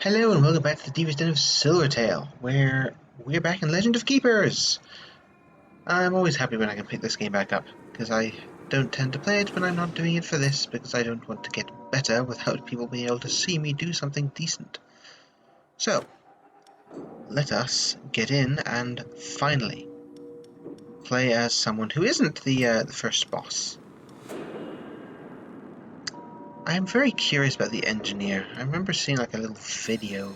Hello and welcome back to the Devious Den of Silvertail, where we're back in Legend of Keepers! I'm always happy when I can pick this game back up, because I don't tend to play it when I'm not doing it for this, because I don't want to get better without people being able to see me do something decent. So, let us get in and finally play as someone who isn't the first boss. I'm very curious about the engineer. I remember seeing like a little video,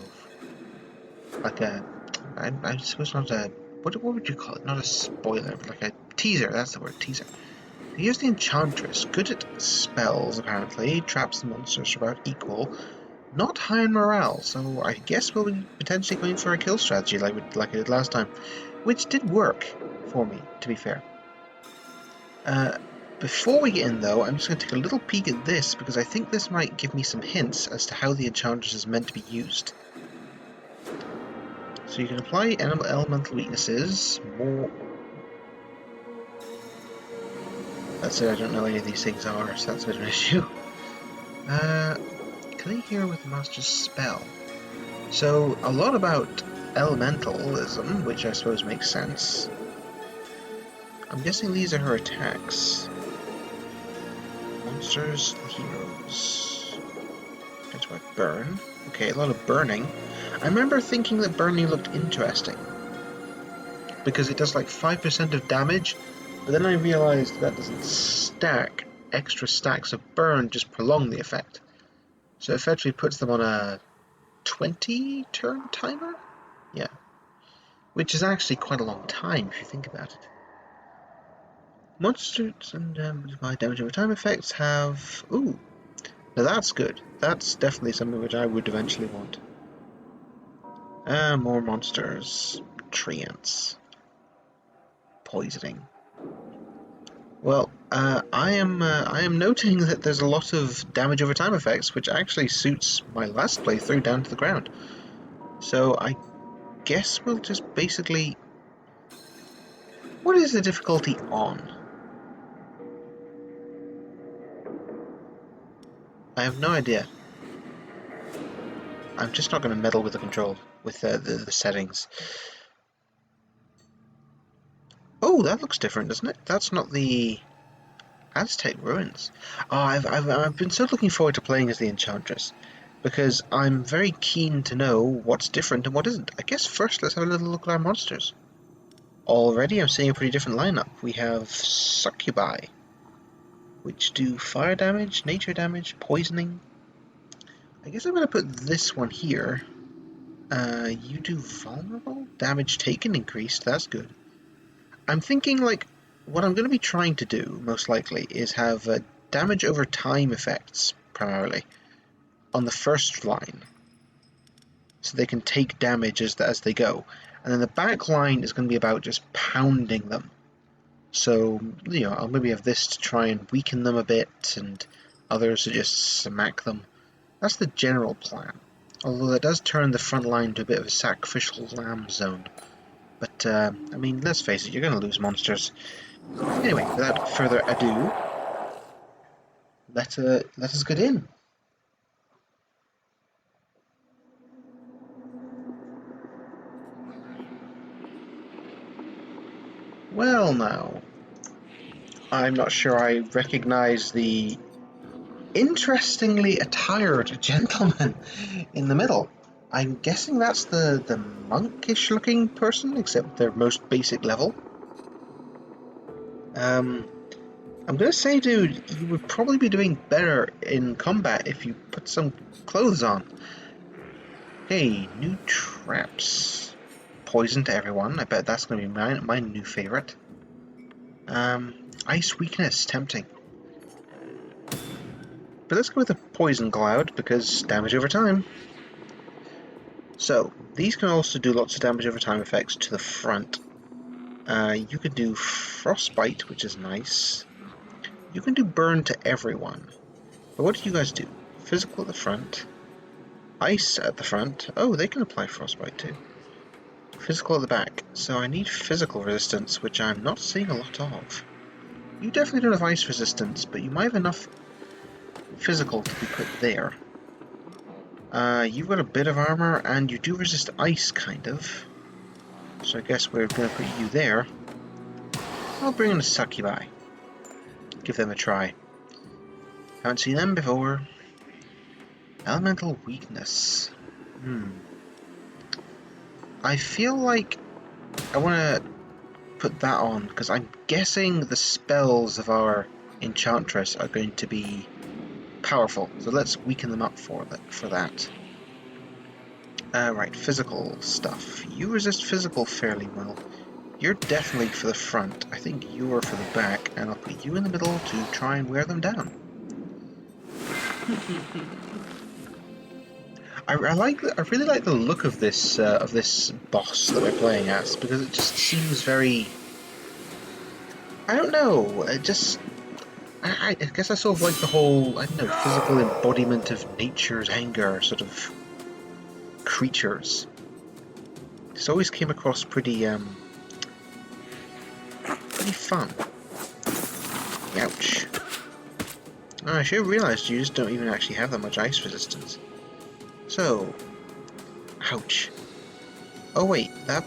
like I suppose not a, what would you call it? Not a spoiler, but like a teaser, that's the word, teaser. Here's the Enchantress, good at spells apparently, traps and monsters are about equal, not high in morale, so I guess we'll be potentially going for a kill strategy like I did last time, which did work for me, to be fair. Before we get in though, I'm just going to take a little peek at this, because I think this might give me some hints as to how the Enchantress is meant to be used. So you can apply elemental weaknesses, more... That's it, I don't know any of these things are, so that's a bit of an issue. Clay here with Master's Spell. So, a lot about elementalism, which I suppose makes sense. I'm guessing these are her attacks. Monsters, heroes. That's what, burn. Okay, a lot of burning. I remember thinking that burning looked interesting, because it does like 5% of damage, but then I realised that doesn't stack. Extra stacks of burn just prolong the effect. So it effectively puts them on a 20 turn timer? Yeah. Which is actually quite a long time if you think about it. Monsters and my damage over time effects have... Ooh, now that's good. That's definitely something which I would eventually want. More monsters. Treants. Poisoning. Well, I am noting that there's a lot of damage over time effects, which actually suits my last playthrough down to the ground. So I guess we'll just basically... What is the difficulty on? I have no idea. I'm just not going to meddle with the control, with the settings. Oh, that looks different, doesn't it? That's not the Aztec ruins. Oh, I've been so looking forward to playing as the Enchantress, because I'm very keen to know what's different and what isn't. I guess first let's have a little look at our monsters. Already I'm seeing a pretty different lineup. We have Succubi, which do fire damage, nature damage, poisoning. I guess I'm going to put this one here. You do vulnerable? Damage taken increased, that's good. I'm thinking, like, what I'm going to be trying to do, most likely, is have damage over time effects, primarily, on the first line. So they can take damage as they go. And then the back line is going to be about just pounding them. So, you know, I'll maybe have this to try and weaken them a bit, and others to just smack them. That's the general plan. Although that does turn the front line to a bit of a sacrificial lamb zone. But, I mean, let's face it, you're going to lose monsters. Anyway, without further ado, let us get in. Well now, I'm not sure I recognise the interestingly attired gentleman in the middle. I'm guessing that's the monkish looking person, except their most basic level. I'm gonna say, dude, you would probably be doing better in combat if you put some clothes on. Hey, new traps. Poison to everyone. I bet that's gonna be my new favorite. Ice weakness, tempting. But let's go with a poison cloud, because damage over time. So, these can also do lots of damage over time effects to the front. You can do frostbite, which is nice. You can do burn to everyone. But what do you guys do? Physical at the front. Ice at the front. Oh, they can apply frostbite too. Physical at the back. So I need physical resistance, which I'm not seeing a lot of. You definitely don't have ice resistance, but you might have enough physical to be put there. You've got a bit of armor, and you do resist ice, kind of. So I guess we're going to put you there. I'll bring in a succubi. Give them a try. Haven't seen them before. Elemental weakness. I feel like I want to put that on, because I'm guessing the spells of our Enchantress are going to be powerful. So let's weaken them up for that. Right, physical stuff. You resist physical fairly well. You're definitely for the front. I think you're for the back, and I'll put you in the middle to try and wear them down. I really like the look of this boss that we're playing as, because it just seems very. I don't know. It just. I guess I sort of like the whole, I don't know, physical embodiment of nature's anger sort of creatures. This always came across pretty fun. Ouch. Oh, I should have realised you just don't even actually have that much ice resistance. So, ouch. Oh wait, that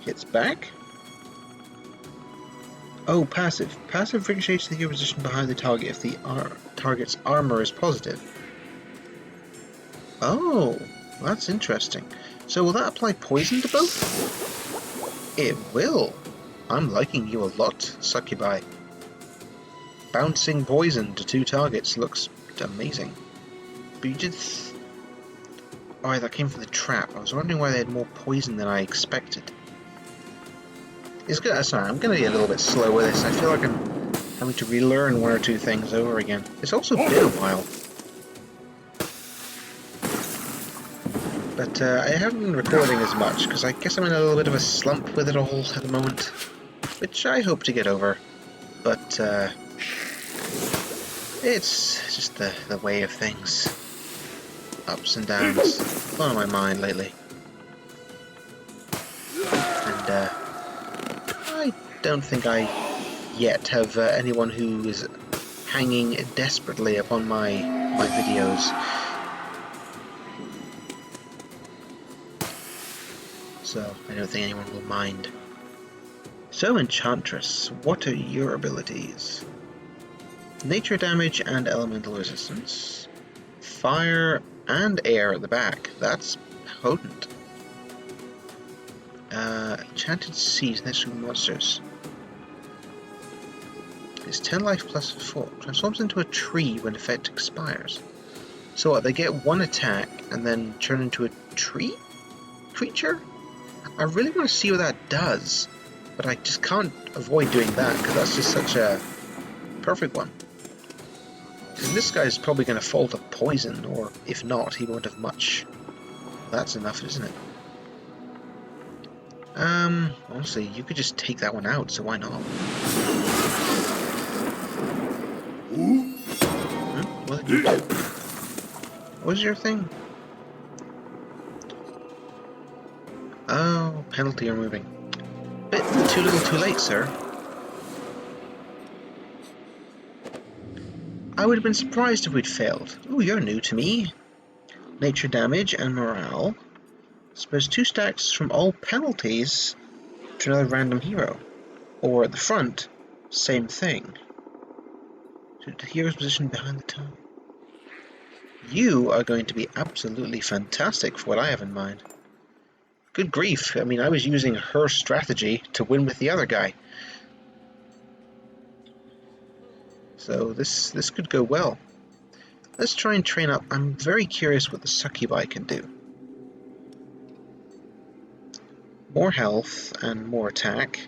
hits back? Oh, passive. Passive ricochets the hero position behind the target if the target's armor is positive. Oh, that's interesting. So will that apply poison to both? It will. I'm liking you a lot, Succubi. Bouncing poison to 2 targets looks amazing. But you did... Oh, that came from the trap. I was wondering why they had more poison than I expected. It's good. Sorry, I'm going to be a little bit slow with this. I feel like I'm having to relearn 1 or 2 things over again. It's also been a while. But I haven't been recording as much, because I guess I'm in a little bit of a slump with it all at the moment. Which I hope to get over. But it's just the way of things. Ups and downs. On my mind lately. And I don't think I yet have anyone who is hanging desperately upon my videos. So I don't think anyone will mind. So Enchantress, what are your abilities? Nature damage and elemental resistance. Fire and air at the back. That's potent. Enchanted seeds next to monsters. It's 10 life plus 4. Transforms into a tree when effect expires. So what, they get 1 attack and then turn into a tree creature? I really want to see what that does, but I just can't avoid doing that because that's just such a perfect one. Because this guy's probably going to fall to poison, or if not, he won't have much. That's enough, isn't it? Honestly, you could just take that one out, so why not? What did you do? What was your thing? Oh, penalty removing. Bit too little too late, sir. I would have been surprised if we'd failed. Ooh, you're new to me. Nature damage and morale. Suppose 2 stacks from all penalties to another random hero. Or at the front, same thing. To the hero's position behind the tower. You are going to be absolutely fantastic for what I have in mind. Good grief, I mean, I was using her strategy to win with the other guy. So this could go well. Let's try and train up. I'm very curious what the succubi can do. More health and more attack.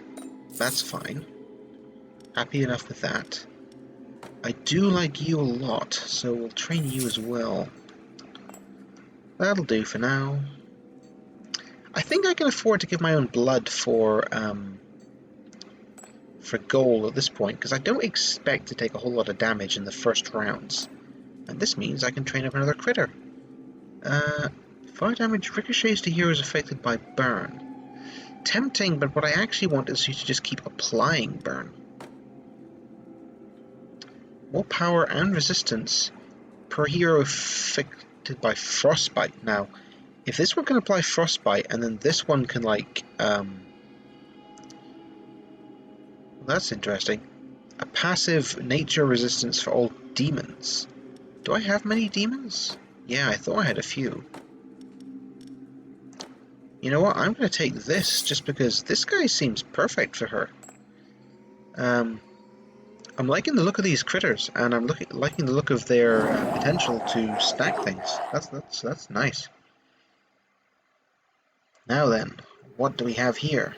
That's fine. Happy enough with that. I do like you a lot, so we'll train you as well. That'll do for now. I think I can afford to give my own blood for gold at this point, because I don't expect to take a whole lot of damage in the first rounds. And this means I can train up another critter. Fire damage ricochets to heroes affected by burn. Tempting, but what I actually want is you to just keep applying burn. More power and resistance per hero affected by frostbite. Now, if this one can apply frostbite, and then this one can, like, that's interesting. A passive nature resistance for all demons. Do I have many demons? Yeah, I thought I had a few. You know what? I'm going to take this just because this guy seems perfect for her. I'm liking the look of these critters, and I'm liking the look of their potential to stack things. That's nice. Now then, what do we have here?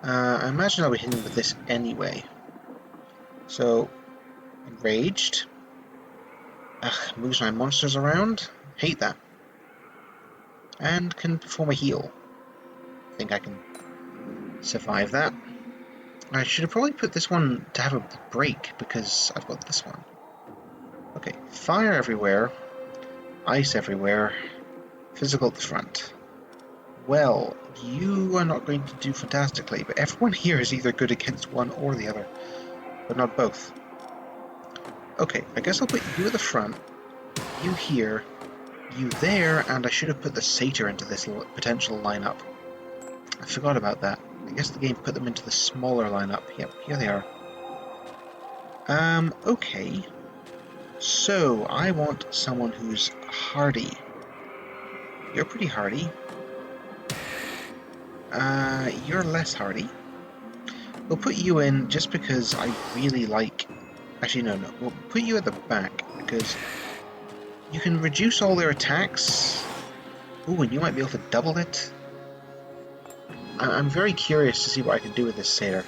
I imagine I'll be hitting with this anyway. So, enraged. Ugh, moves my monsters around. Hate that. And can perform a heal. I think I can survive that. I should have probably put this one to have a break because I've got this one. Okay, fire everywhere, ice everywhere, physical at the front. Well, you are not going to do fantastically, but everyone here is either good against one or the other, but not both. Okay, I guess I'll put you at the front, you here, you there, and I should have put the satyr into this potential lineup. I forgot about that. I guess the game put them into the smaller lineup. Yep, here they are. Okay. So, I want someone who's hardy. You're pretty hardy. You're less hardy. We'll put you in just because I really like... Actually, no. We'll put you at the back because you can reduce all their attacks. Ooh, and you might be able to double it. I'm very curious to see what I can do with this satyr.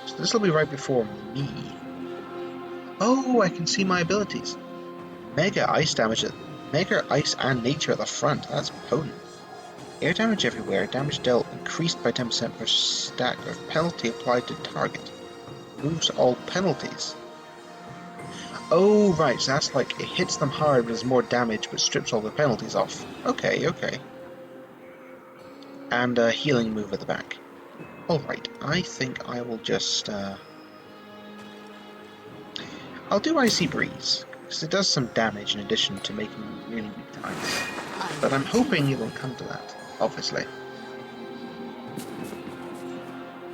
So this will be right before me. Oh, I can see my abilities. Mega ice damage, mega ice and nature at the front. That's potent. Air damage everywhere. Damage dealt increased by 10% per stack of penalty applied to target. Removes all penalties. Oh, right. So that's like it hits them hard, but does more damage, but strips all the penalties off. Okay, okay. And a healing move at the back. Alright, I think I will just... I'll do Icy Breeze, because it does some damage in addition to making really weak times. But I'm hoping it won't come to that, obviously.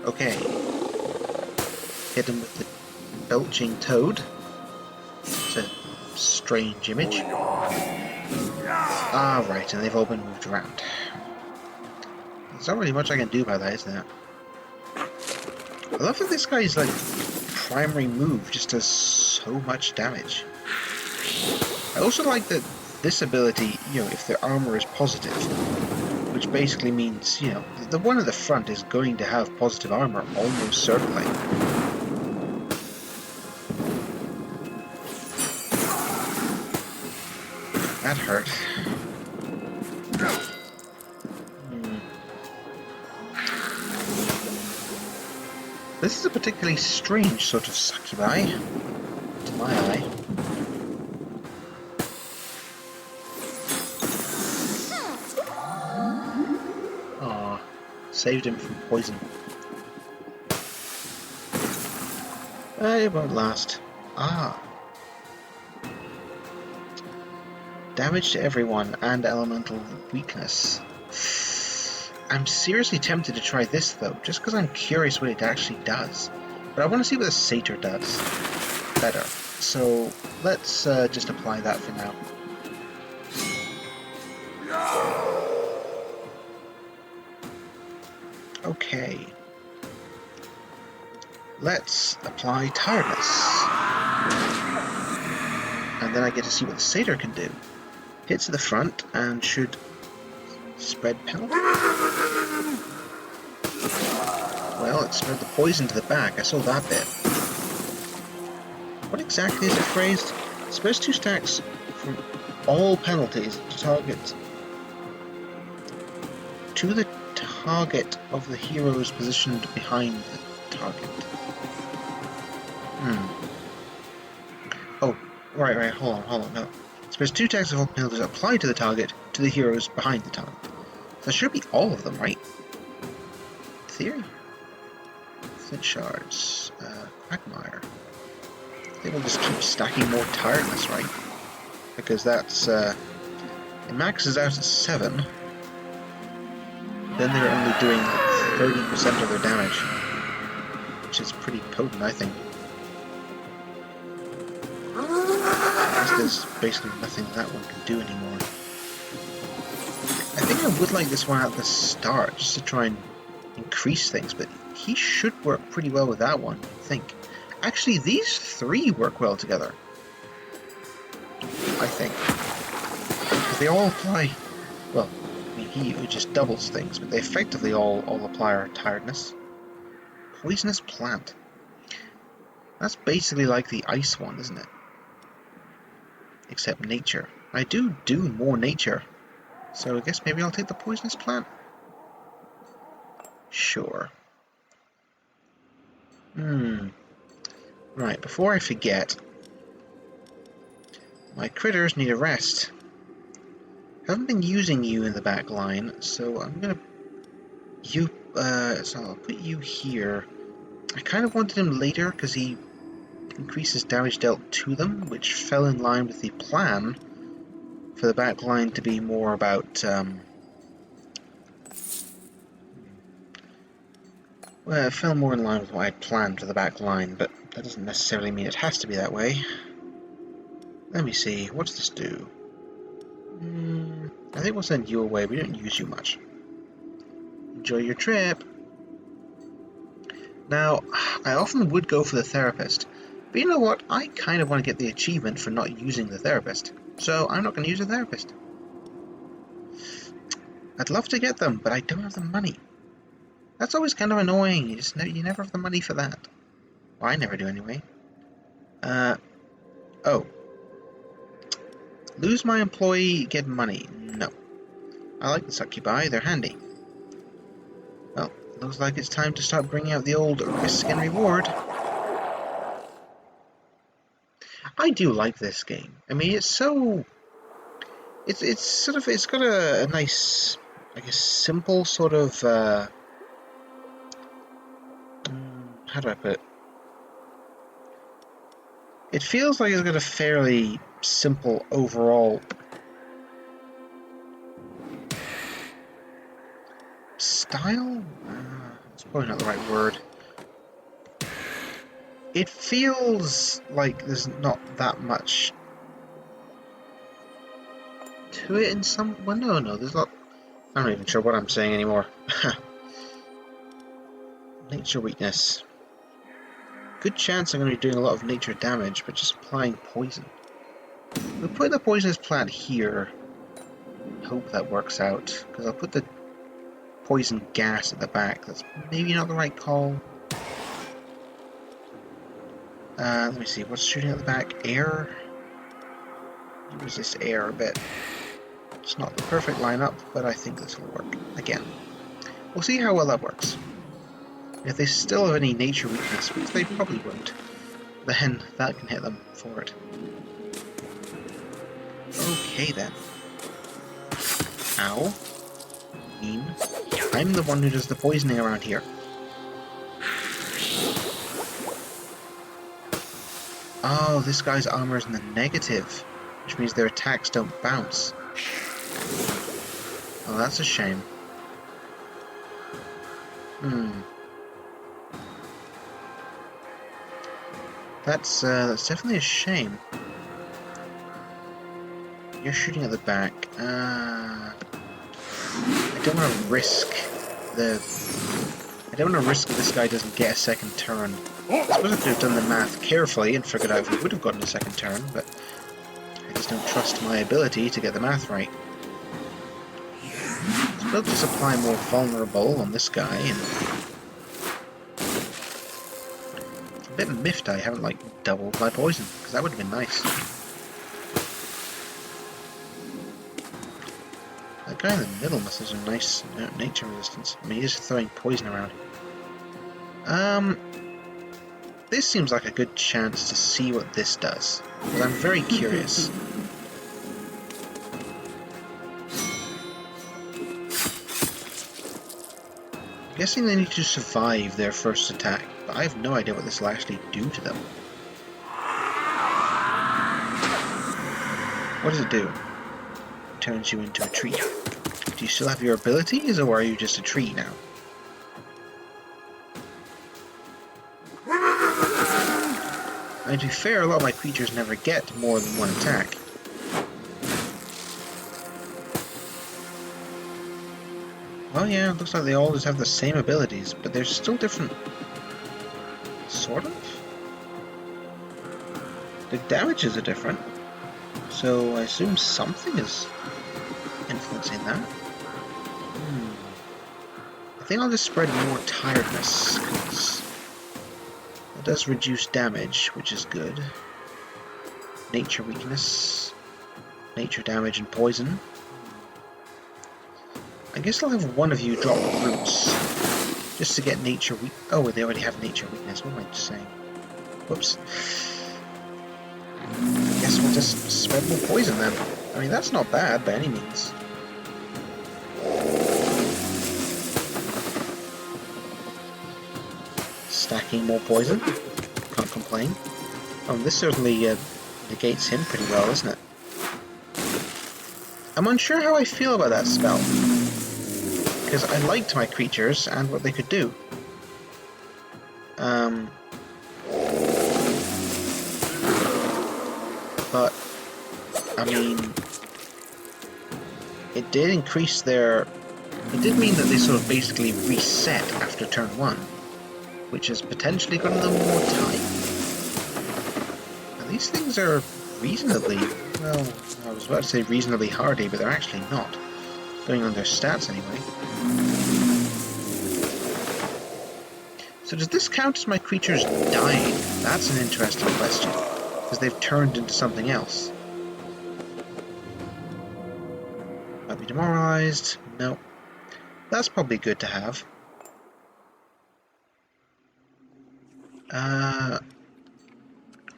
Okay. Hit him with the belching toad. It's a strange image. Ah, right, and they've all been moved around. There's not really much I can do about that, is there? I love that this guy's, like, primary move just does so much damage. I also like that this ability, you know, if their armor is positive, which basically means, you know, the one at the front is going to have positive armor, almost certainly. That hurt. This is a particularly strange sort of succubi, to my eye. Aw, saved him from poison. It won't last. Ah. Damage to everyone and elemental weakness. I'm seriously tempted to try this though, just because I'm curious what it actually does. But I want to see what the satyr does better. So let's just apply that for now. Okay. Let's apply tiredness. And then I get to see what the satyr can do. Hits to the front and should spread penalty. Well, it spread the poison to the back. I saw that bit. What exactly is it phrased? Spreads 2 stacks from all penalties to target the target of the heroes positioned behind the target. Oh, right, hold on, no. Spreads 2 stacks of all penalties applied to the target to the heroes behind the target. That should be all of them, right? In theory. Flint shards. Quagmire. They will just keep stacking more tiredness, right? because that's it maxes out at 7. Then they're only doing 30% of their damage, which is pretty potent, I think. I guess there's basically nothing that one can do anymore. I think I would like this one at the start, just to try and increase things, but he should work pretty well with that one, I think. Actually, these 3 work well together, I think. They all apply, well, I mean, he just doubles things, but they effectively all apply our tiredness. Poisonous plant. That's basically like the ice one, isn't it? Except nature. I do more nature, so I guess maybe I'll take the poisonous plant. Sure. Right, before I forget, my critters need a rest. I haven't been using you in the back line, so I'm gonna so I'll put you here. I kind of wanted him later because he increases damage dealt to them, which fell in line with the plan for the back line to be more about well, it fell more in line with what I'd planned for the back line, but that doesn't necessarily mean it has to be that way. Let me see, what's this do? I think we'll send you away. We don't use you much. Enjoy your trip. Now, I often would go for the therapist, but you know what? I kind of want to get the achievement for not using the therapist, so I'm not going to use a therapist. I'd love to get them, but I don't have the money. That's always kind of annoying. You never have the money for that. Well, I never do anyway. Oh. Lose my employee, get money. No. I like the succubi, they're handy. Well, looks like it's time to start bringing out the old risk and reward. I do like this game. I mean, it's so... It's got a nice, I guess, simple sort of, how do I put it? It feels like it's got a fairly simple overall style? That's probably not the right word. It feels like there's not that much to it in some... Well, no, there's not... I'm not even sure what I'm saying anymore. Nature weakness. Good chance I'm going to be doing a lot of nature damage, but just applying poison. We'll put the poisonous plant here. Hope that works out, because I'll put the poison gas at the back. That's maybe not the right call. Let me see, what's shooting at the back? Air? Resist air a bit. It's not the perfect lineup, but I think this will work. Again, we'll see how well that works. If they still have any nature weakness, which they probably won't, then that can hit them for it. Okay then. Ow. Mean. I'm the one who does the poisoning around here. Oh, this guy's armor is in the negative, which means their attacks don't bounce. Oh, that's a shame. That's definitely a shame. You're shooting at the back. I don't want to risk I don't want to risk that this guy doesn't get a second turn. I suppose I could have done the math carefully and figured out if he would have gotten a second turn, but I just don't trust my ability to get the math right. I suppose to apply more vulnerable on this guy, and it's a bit miffed I haven't, like, doubled my poison, because that would have been nice. That guy in the middle must have some nice nature resistance. I mean, he's just throwing poison around. This seems like a good chance to see what this does, because I'm very curious. I'm guessing they need to survive their first attack, but I have no idea what this will actually do to them. What does it do? Turns you into a tree. Do you still have your abilities, or are you just a tree now? And to be fair, a lot of my creatures never get more than one attack. Well, yeah, it looks like they all just have the same abilities, but they're still different. Sort of? The damages are different, so I assume something is influencing that. I think I'll just spread more tiredness, because it does reduce damage, which is good. Nature weakness, nature damage and poison. I guess I'll have one of you drop roots, just to get nature weak. Oh, they already have nature weakness. What am I just saying? Whoops. I guess we'll just spread more poison then. I mean, that's not bad by any means. Stacking more poison. Can't complain. Oh, this certainly negates him pretty well, isn't it? I'm unsure how I feel about that spell, because I liked my creatures and what they could do. But, I mean, it did increase their... It did mean that they sort of basically reset after turn 1, which is potentially going to them more time. And these things are reasonably, well, I was about to say reasonably hardy, but they're actually not. Going on their stats anyway. So does this count as my creatures dying? That's an interesting question, because they've turned into something else. Might be demoralized. No. That's probably good to have.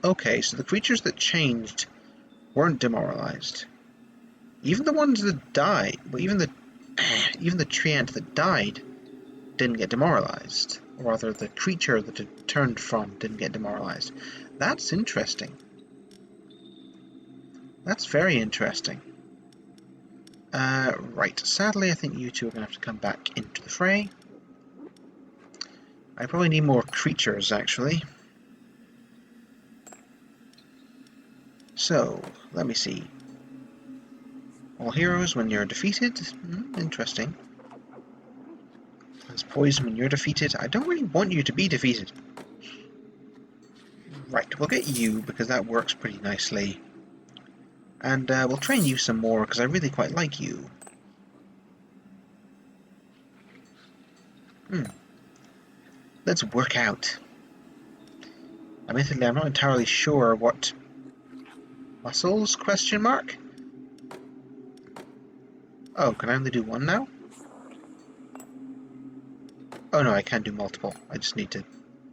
Okay, so the creatures that changed weren't demoralized. Even the ones that died, well, even the treant that died didn't get demoralized. Or rather, the creature that it turned from didn't get demoralized. That's interesting. That's very interesting. Right, sadly I think you two are going to have to come back into the fray. I probably need more creatures, actually. So, let me see. All heroes when you're defeated. Interesting. There's poison when you're defeated. I don't really want you to be defeated. Right, we'll get you, because that works pretty nicely. And we'll train you some more, because I really quite like you. Let's work out. Admittedly, I'm not entirely sure what... Muscles? Question mark? Oh, can I only do one now? Oh no, I can't do multiple. I just need to...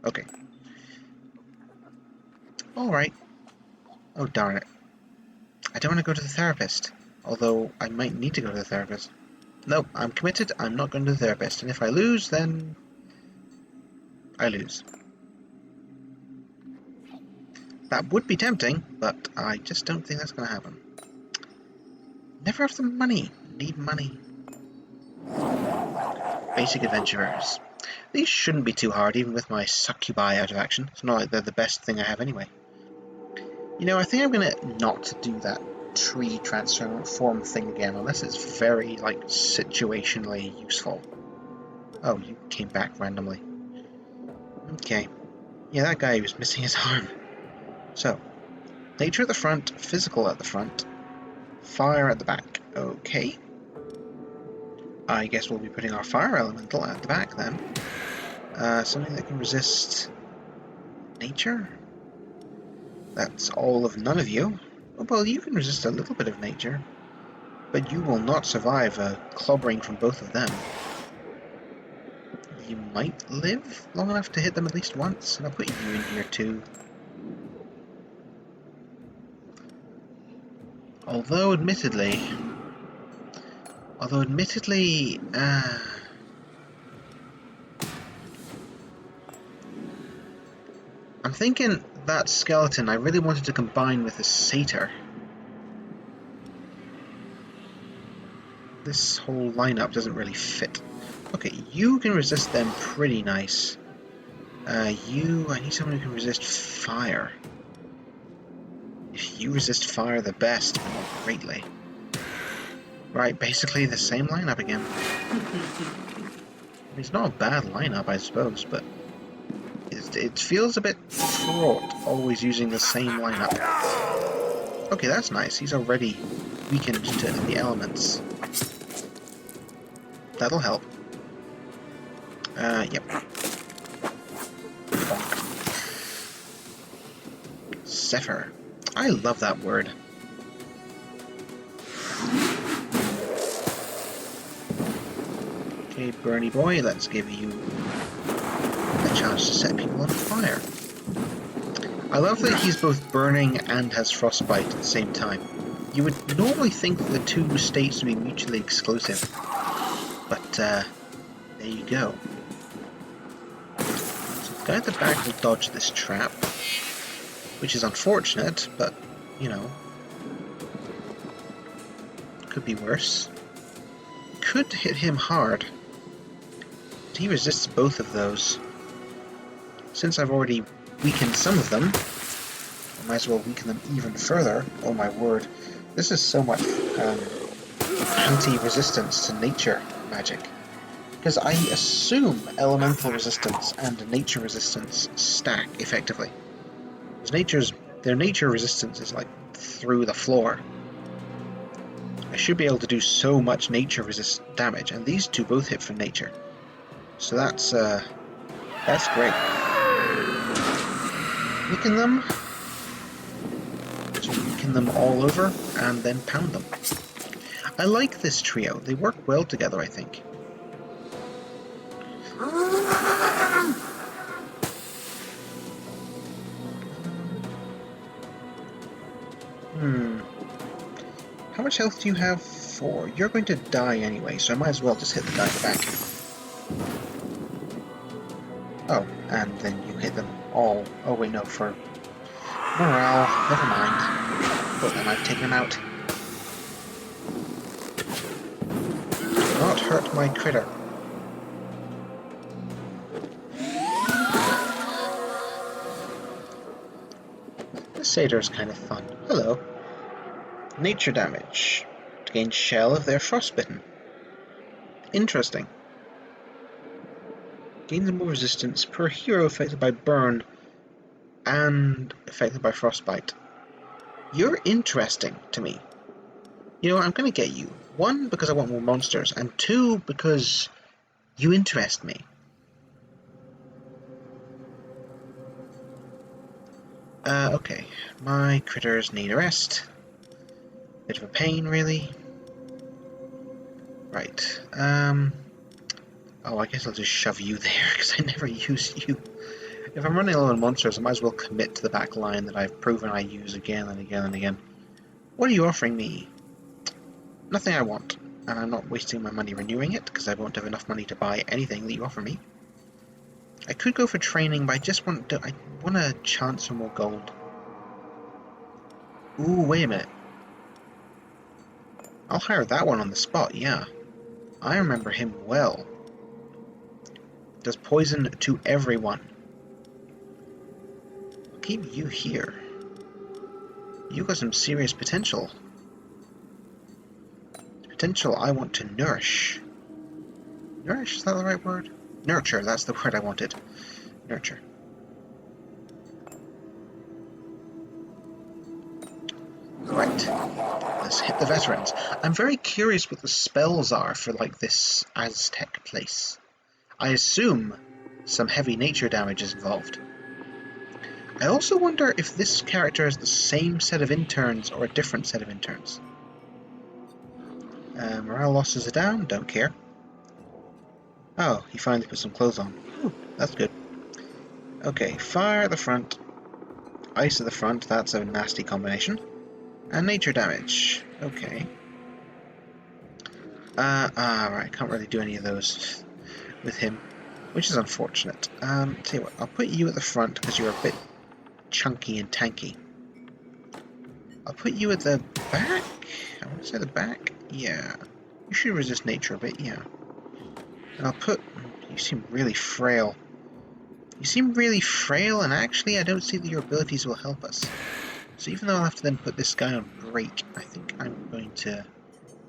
Okay. Alright. Oh darn it. I don't want to go to the therapist. Although, I might need to go to the therapist. Nope, I'm committed. I'm not going to the therapist. And if I lose, then... I lose. That would be tempting, but I just don't think that's going to happen. Never have the money. Need money. Basic adventurers. These shouldn't be too hard, even with my succubi out of action. It's not like they're the best thing I have anyway. You know, I think I'm going to not do that tree transform thing again, unless it's very, like, situationally useful. Oh, you came back randomly. Okay. Yeah, that guy was missing his arm. So, nature at the front, physical at the front, fire at the back. Okay. I guess we'll be putting our fire elemental at the back then. Something that can resist nature? That's all of none of you. Oh, well, you can resist a little bit of nature, but you will not survive a clobbering from both of them. You might live long enough to hit them at least once, and I'll put you in here too. Although admittedly, I'm thinking that skeleton I really wanted to combine with a satyr. this whole lineup doesn't really fit. Okay, you can resist them pretty nice. I need someone who can resist fire. If you resist fire the best, but not greatly. Right, basically the same lineup again. It's not a bad lineup, I suppose, but it feels a bit fraught, always using the same lineup. Okay, that's nice. He's already weakened to the elements. That'll help. Yep. Zephyr. I love that word. Okay, Bernie boy, let's give you a chance to set people on fire. I love that he's both burning and has frostbite at the same time. You would normally think that the two states would be mutually exclusive, but there you go. So the guy at the back will dodge this trap, which is unfortunate, but, you know, could be worse. Could hit him hard, but he resists both of those. Since I've already weakened some of them, I might as well weaken them even further. Oh my word, this is so much anti-resistance to nature magic. Because I assume elemental resistance and nature resistance stack effectively. Because their nature resistance is like through the floor. I should be able to do so much nature resist damage, and these two both hit for nature. So that's great. Weaken them. So weaken them all over, and then pound them. I like this trio. They work well together, I think. How much health do you have for? You're going to die anyway, so I might as well just hit the guy in the back. Oh, and then you hit them all. Oh wait, no, for morale. Never mind. But then I've taken him out. Do not hurt my critter. This satyr is kind of fun. Hello. Nature damage. To gain shell if they're frostbitten. Interesting. Gains more resistance per hero affected by burn and affected by frostbite. You're interesting to me. You know, I'm going to get you. 1, because I want more monsters, and 2, because you interest me. Okay. My critters need a rest. Bit of a pain, really. Right. Oh, I guess I'll just shove you there, because I never use you. If I'm running low on monsters, I might as well commit to the back line that I've proven I use again and again and again. What are you offering me? Nothing I want, and I'm not wasting my money renewing it, because I won't have enough money to buy anything that you offer me. I could go for training, but I want a chance for more gold. Ooh, wait a minute. I'll hire that one on the spot, yeah. I remember him well. Does poison to everyone. I'll keep you here. You got some serious potential. Potential I want to nourish. Nourish, is that the right word? Nurture, that's the word I wanted. Nurture. Right. Let's hit the veterans. I'm very curious what the spells are for, like, this Aztec place. I assume some heavy nature damage is involved. I also wonder if this character has the same set of interns or a different set of interns. Morale losses are down, don't care. Oh, he finally put some clothes on. Ooh, that's good. Okay, fire at the front, ice at the front, that's a nasty combination. And nature damage. Okay. Right, can't really do any of those with him, which is unfortunate. Tell you what, I'll put you at the front because you're a bit chunky and tanky. I'll put you at the back? I want to say the back? Yeah. You should resist nature a bit, yeah. And I'll put... You seem really frail. You seem really frail, and actually I don't see that your abilities will help us. So even though I'll have to then put this guy on break, I think I'm going to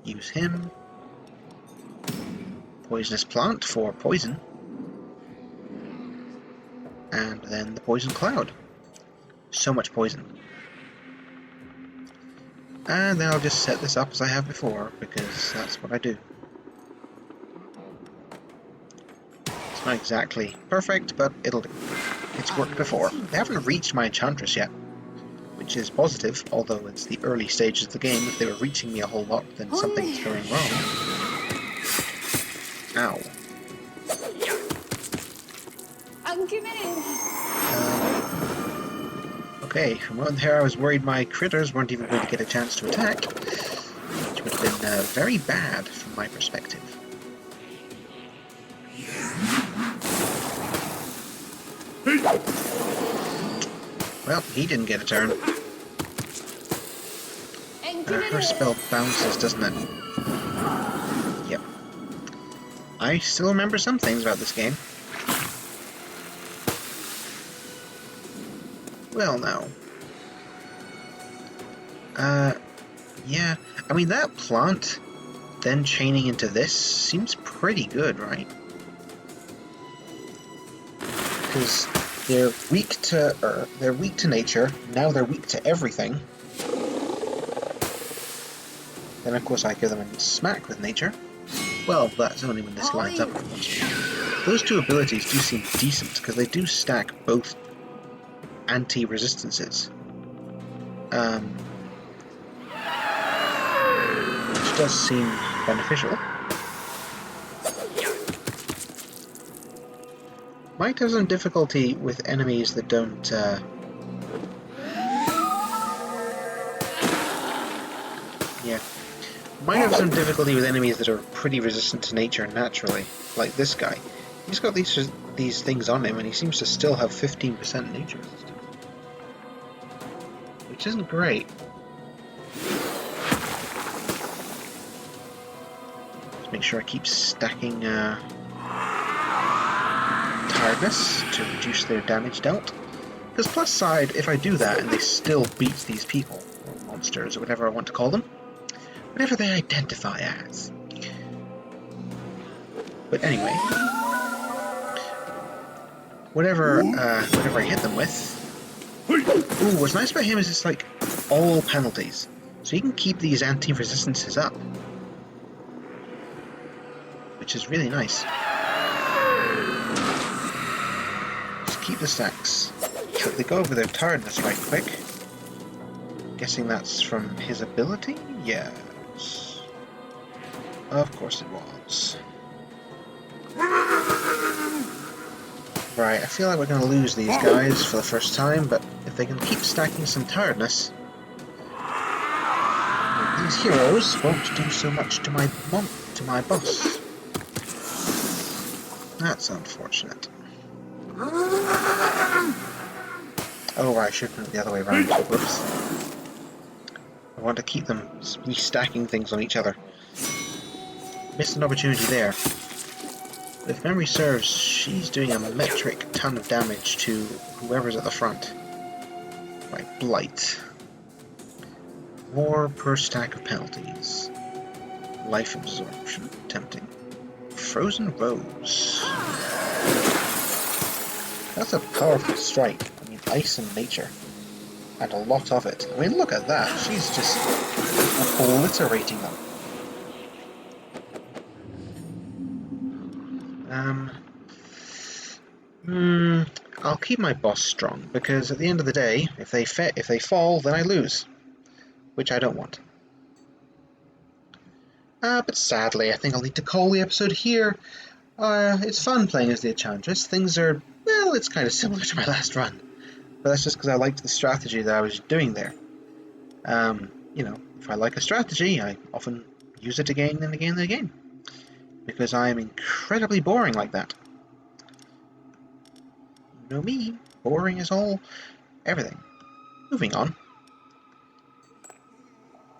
use him. Poisonous plant for poison. And then the poison cloud. So much poison. And then I'll just set this up as I have before, because that's what I do. It's not exactly perfect, but it'll do. It's worked before. They haven't reached my Enchantress yet, which is positive, although it's the early stages of the game. If they were reaching me a whole lot, then something's going wrong. Ow. Okay, from one there I was worried my critters weren't even going to get a chance to attack, which would have been very bad from my perspective. Well, he didn't get a turn. Her spell bounces, doesn't it? Yep. I still remember some things about this game. Well, now. Yeah. I mean, that plant then chaining into this seems pretty good, right? Because they're weak to nature. Now they're weak to everything. Then of course I give them a smack with nature. Well, that's only when this lines up, of course. Those two abilities do seem decent because they do stack both anti-resistances, which does seem beneficial. Might have some difficulty with enemies that don't yeah. Might have some difficulty with enemies that are pretty resistant to nature naturally, like this guy. He's got these things on him, and he seems to still have 15% nature resistance, which isn't great. Let's make sure I keep stacking tiredness to reduce their damage dealt. Because plus side, if I do that and they still beat these people, or monsters, or whatever I want to call them, whatever they identify as. But anyway, whatever I hit them with. Ooh, what's nice about him is it's like all penalties, so you can keep these anti-resistances up, which is really nice. Just keep the stacks. So they go over their tiredness right quick. Guessing that's from his ability? Yes. Of course it was. Right, I feel like we're going to lose these guys for the first time, but if they can keep stacking some tiredness, these heroes won't do so much to my boss. That's unfortunate. Oh, I should put it the other way around. Whoops. I want to keep them restacking things on each other. Missed an opportunity there. If memory serves, she's doing a metric ton of damage to whoever's at the front. Right, Blight. More per stack of penalties. Life absorption, tempting. Frozen Rose. That's a powerful strike. I mean, ice and nature. And a lot of it. I mean, look at that. She's just obliterating them. I'll keep my boss strong, because at the end of the day, if they fall, then I lose. Which I don't want. But sadly, I think I'll need to call the episode here. It's fun playing as the Enchantress. Things are, well, it's kind of similar to my last run. But that's just because I liked the strategy that I was doing there. You know, if I like a strategy, I often use it again and again and again. Because I am incredibly boring like that. You know me, boring is everything. Moving on.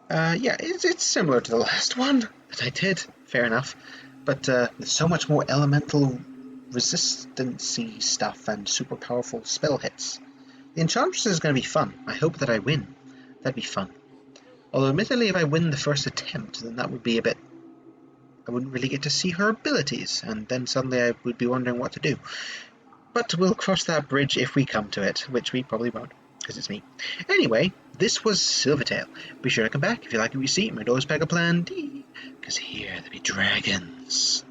Yeah, it's similar to the last one. I did, fair enough. But with so much more elemental resistancy stuff and super powerful spell hits, the Enchantress is going to be fun. I hope that I win. That'd be fun. Although, admittedly, if I win the first attempt, then that would be a bit... I wouldn't really get to see her abilities, and then suddenly I would be wondering what to do. But we'll cross that bridge if we come to it, which we probably won't, because it's me. Anyway, this was Silvertail. Be sure to come back if you like what you see. My door's Pega Plan D, because here there be dragons.